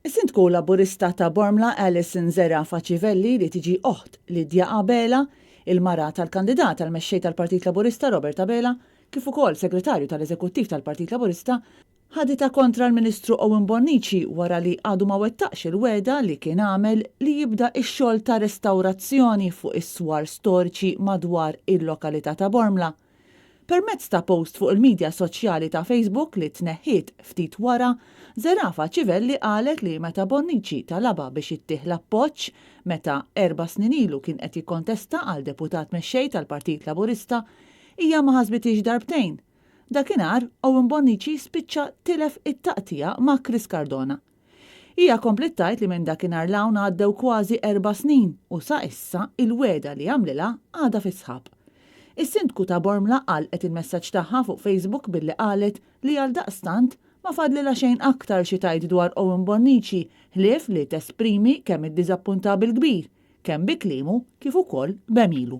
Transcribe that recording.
Is-Sindku Laburista ta' Bormla Alison Zerafa Civelli li tiġi oħt Lidja Abela, il-mara tal-kandidat tal-mexxej tal-Partit Laburista Robert Abela, kif ukoll segretarju tal-Eżekuttiv tal-Partit Laburista, ħadita kontra l-Ministru Owen Bonnici wara li għadu ma wettaqx il-weda li kien għamel li jibda ix-xogħol ta' restawrazzjoni fuq is-swar storiċi madwar il-lokalità ta' Bormla. Permezz ta' post fuq il-medja soċjali ta' Facebook li tneħħiet ftit wara, Zerafa Civelli qalet li meta Bonnici talaba biex jittieħ l-appoġġ meta 4 snin ilu kien qed jikkontesta għal deputat mexxej tal-Partit Laburista hija ma ħasbitix darbtejn. Dakinhar Owen Bonnici spiċċa tilef it-taqtija ma' Chris Cardona. Hija komplittajt li minn dakinhar l-hawn għaddew kważi 4 snin u sa issa il-weda li għamlilha għadha fis-sħab. Is-Sindku ta' Bormla qalqet il-messaġġ tagħha fuq Facebook billi qalet li għal daqstant ma fadlilha xejn aktar xi tgħid dwar Owen Bonnici ħlief li tesprimi kemm iddiżappunta bil-kbir, kemm bi kliemu kif ukoll b'emilu.